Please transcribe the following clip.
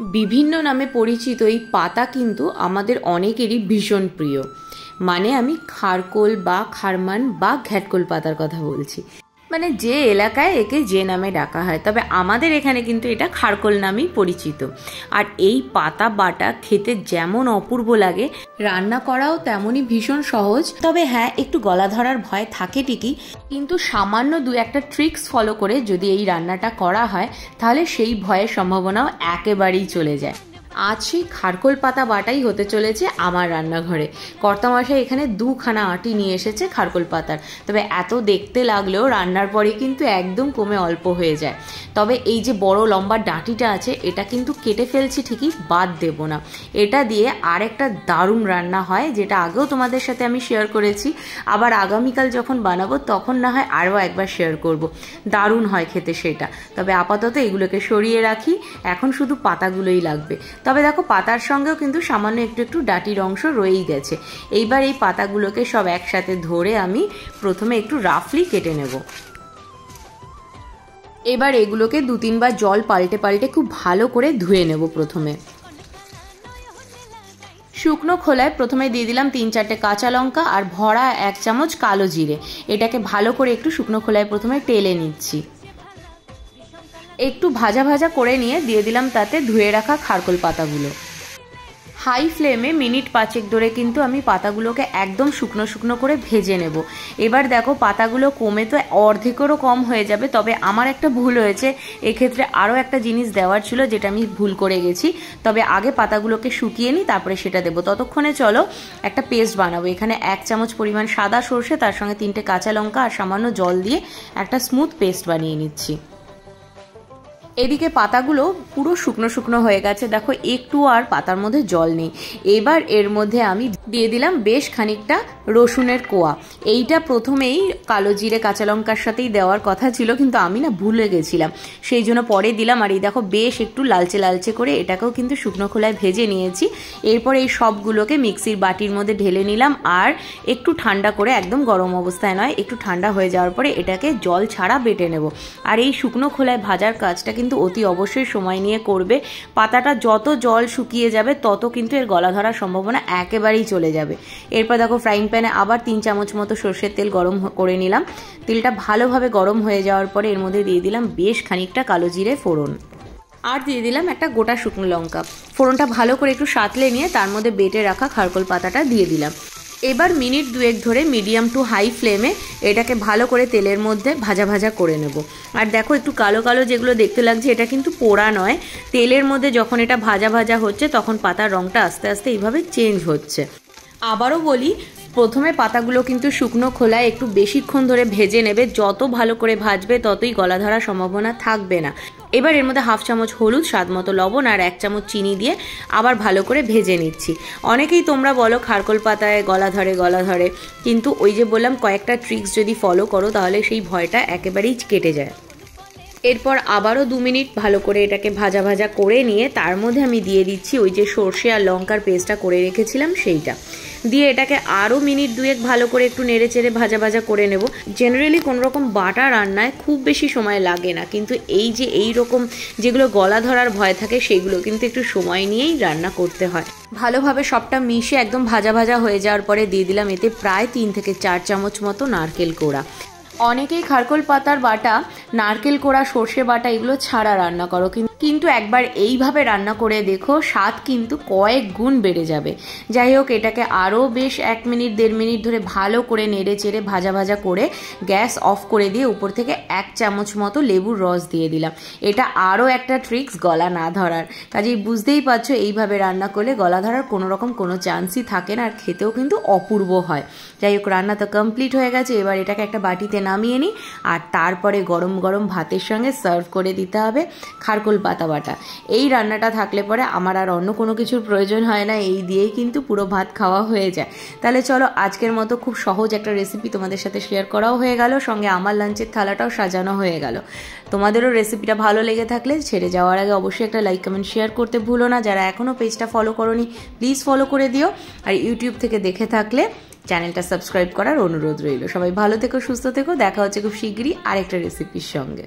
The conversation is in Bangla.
বিভিন্ন নামে পরিচিত এই পাতা কিন্তু আমাদের অনেকেরই ভীষণ প্রিয়। মানে আমি খারকোল বা খারমান বা ঘ্যাটকোল পাতার কথা বলছি। মানে যে এলাকায় একে যে নামে ডাকা হয়, তবে আমাদের এখানে কিন্তু এটা খারকোল নামেই পরিচিত। আর এই পাতা বাটা খেতে যেমন অপূর্ব লাগে, রান্না করাও তেমনই ভীষণ সহজ। তবে হ্যাঁ, একটু গলা ধরার ভয় থাকে ঠিকই, কিন্তু সামান্য দু একটা ট্রিক্স ফলো করে যদি এই রান্নাটা করা হয় তাহলে সেই ভয়ের সম্ভাবনাও একেবারেই চলে যায়। আজ সেই খারকোল পাতা বাটাই হতে চলেছে আমার রান্নাঘরে। কর্তামশাই এখানে 2খানা আঁটি নিয়ে এসেছে খারকোল পাতার। তবে এত দেখতে লাগলেও রান্নার পরে কিন্তু একদম কমে অল্প হয়ে যায়। তবে এই যে বড় লম্বা ডাঁটিটা আছে, এটা কিন্তু কেটে ফেলছি ঠিকই, বাদ দেব না। এটা দিয়ে আরেকটা দারুণ রান্না হয়, যেটা আগেও তোমাদের সাথে আমি শেয়ার করেছি। আবার আগামীকাল যখন বানাবো তখন না হয় আরও একবার শেয়ার করব। দারুণ হয় খেতে সেটা। তবে আপাতত এগুলোকে সরিয়ে রাখি, এখন শুধু পাতাগুলোই লাগবে। তবে দেখো, পাতার সঙ্গেও কিন্তু সামান্য একটু একটু ডাঁটির অংশ রয়েই গেছে। এইবার এই পাতাগুলোকে সব একসাথে ধরে আমি প্রথমে একটু রাফলি কেটে নেব। এবার এগুলোকে 2-3 বার জল পাল্টে পাল্টে খুব ভালো করে ধুয়ে নেব। প্রথমে শুকনো খোলায় প্রথমে দিয়ে দিলাম 3-4টে কাঁচা লঙ্কা আর ভরা 1 চামচ কালো জিরে। এটাকে ভালো করে একটু শুকনো খোলায় প্রথমে টেলে নিচ্ছি। একটু ভাজা ভাজা করে নিয়ে দিয়ে দিলাম তাতে ধুয়ে রাখা খারকোল পাতাগুলো। হাই ফ্লেমে মিনিট 5 ধরে কিন্তু আমি পাতাগুলোকে একদম শুকনো শুকনো করে ভেজে নেব। এবার দেখো, পাতাগুলো কমে তো অর্ধেকেরও কম হয়ে যাবে। তবে আমার একটা ভুল হয়েছে, এক্ষেত্রে আরও একটা জিনিস দেওয়ার ছিল, যেটা আমি ভুল করে গেছি। তবে আগে পাতাগুলোকে শুকিয়ে নিই, তারপরে সেটা দেবো। ততক্ষণে চলো একটা পেস্ট বানাবো। এখানে 1 চামচ পরিমাণ সাদা সর্ষে, তার সঙ্গে 3টে কাঁচা লঙ্কা আর সামান্য জল দিয়ে একটা স্মুথ পেস্ট বানিয়ে নিচ্ছি। এদিকে পাতাগুলো পুরো শুকনো শুকনো হয়ে গেছে, দেখো একটু আর পাতার মধ্যে জল নেই। এবার এর মধ্যে আমি দিয়ে দিলাম বেশ খানিকটা রসুনের কোয়া। এইটা প্রথমেই কালো জিরে কাঁচা লঙ্কার সাথেই দেওয়ার কথা ছিল, কিন্তু আমি না ভুলে গেছিলাম, সেই জন্য পরে দিলাম। আর এই দেখো, বেশ একটু লালচে লালচে করে এটাকেও কিন্তু শুকনো খোলায় ভেজে নিয়েছি। এরপর এই সবগুলোকে মিক্সির বাটির মধ্যে ঢেলে নিলাম আর একটু ঠান্ডা করে, একদম গরম অবস্থায় নয়, একটু ঠান্ডা হয়ে যাওয়ার পরে এটাকে জল ছাড়া বেটে নেব। আর এই শুকনো খোলায় ভাজার কাজটা কিন্তু অতি অবশ্যই সময় নিয়ে করবে। পাতাটা যত জল শুকিয়ে যাবে তত কিন্তু এর গলা ধরার সম্ভাবনা একেবারেই চলে যাবে। এরপর দেখো, ফ্রাইং প্যানে আবার 3 চামচ মতো সর্ষের তেল গরম করে নিলাম। তেলটা ভালোভাবে গরম হয়ে যাওয়ার পরে এর মধ্যে দিয়ে দিলাম বেশ খানিকটা কালো জিরে ফোড়ন আর দিয়ে দিলাম একটা গোটা শুকনো লঙ্কা। ফোড়নটা ভালো করে একটু সাঁতলে নিয়ে তার মধ্যে বেটে রাখা খারকোল পাতাটা দিয়ে দিলাম। এবার মিনিট 2 ধরে মিডিয়াম টু হাই ফ্লেমে এটাকে ভালো করে তেলের মধ্যে ভাজা ভাজা করে নেব। আর দেখো, একটু কালো কালো যেগুলো দেখতে লাগছে, এটা কিন্তু পোড়া নয়। তেলের মধ্যে যখন এটা ভাজা ভাজা হচ্ছে তখন পাতার রঙটা আস্তে আস্তে এইভাবে চেঞ্জ হচ্ছে। আবারও বলি, প্রথমে পাতাগুলো কিন্তু শুকনো খোলায় একটু বেশিক্ষণ ধরে ভেজে নেবে। যত ভালো করে ভাজবে ততই গলা ধরার সম্ভাবনা থাকবে না। এবার এর মধ্যে 1/2 চামচ হলুদ, স্বাদ মতো লবণ আর 1 চামচ চিনি দিয়ে আবার ভালো করে ভেজে নিচ্ছি। অনেকেই তোমরা বলো খারকোল পাতায় গলা ধরে, কিন্তু ওই যে বললাম, কয়েকটা ট্রিক্স যদি ফলো করো তাহলে সেই ভয়টা একেবারেই কেটে যায়। এরপর আবারও 2 মিনিট ভালো করে এটাকে ভাজা ভাজা করে নিয়ে তার মধ্যে আমি দিয়ে দিচ্ছি ওই যে সর্ষে আর লঙ্কার পেস্টটা করে রেখেছিলাম, সেইটা দিয়ে এটাকে আরও মিনিট 2 ভালো করে একটু নেড়ে চেড়ে ভাজা ভাজা করে নেব। জেনারেলি কোনো রকম বাটা রান্নায় খুব বেশি সময় লাগে না, কিন্তু এই রকম যেগুলো গলা ধরার ভয় থাকে সেগুলো কিন্তু একটু সময় নিয়েই রান্না করতে হয়। ভালোভাবে সবটা মিশে একদম ভাজা ভাজা হয়ে যাওয়ার পরে দিয়ে দিলাম এতে প্রায় 3 থেকে 4 চামচ মতো নারকেল কোড়া। অনেকেই খারকোল পাতার বাটা, নারকেল কোড়া, সর্ষে বাটা এগুলো ছাড়া রান্না করো, কিন্তু একবার এইভাবে রান্না করে দেখো, স্বাদ কিন্তু কয়েক গুণ বেড়ে যাবে। যাই হোক, এটাকে আরও বেশ 1 মিনিট 1.5 মিনিট ধরে ভালো করে নেড়ে চেড়ে ভাজা ভাজা করে গ্যাস অফ করে দিয়ে উপর থেকে 1 চামচ মতো লেবুর রস দিয়ে দিলাম। এটা আরও একটা ট্রিক্স গলা না ধরার। কাজেই বুঝতেই পারছো, এইভাবে রান্না করলে গলা ধরার কোনো চান্সই থাকে না, আর খেতেও কিন্তু অপূর্ব হয়। যাই হোক, রান্না তো কমপ্লিট হয়ে গেছে। এবার এটাকে একটা বাটিতে নামিয়ে নিই আর তারপরে গরম গরম ভাতের সঙ্গে সার্ভ করে দিতে হবে খারকোল পাতা বাটা। এই রান্নাটা থাকলে পরে আমার আর অন্য কোনো কিছুর প্রয়োজন হয় না, এই দিয়েই কিন্তু পুরো ভাত খাওয়া হয়ে যায়। তাহলে চলো, আজকের মতো খুব সহজ একটা রেসিপি তোমাদের সাথে শেয়ার করাও হয়ে গেল, সঙ্গে আমার লাঞ্চের থালাটাও সাজানো হয়ে গেল। তোমাদেরও রেসিপিটা ভালো লেগে থাকলে ছেড়ে যাওয়ার আগে অবশ্যই একটা লাইক কমেন্ট শেয়ার করতে ভুলো না। যারা এখনও পেজটা ফলো করোনি প্লিজ ফলো করে দিও, আর ইউটিউব থেকে দেখে থাকলে চ্যানেলটা সাবস্ক্রাইব করার অনুরোধ রইল। সবাই ভালো থেকো, সুস্থ থেকো, দেখা হচ্ছে খুব শিগগিরই আরেকটা রেসিপির সঙ্গে।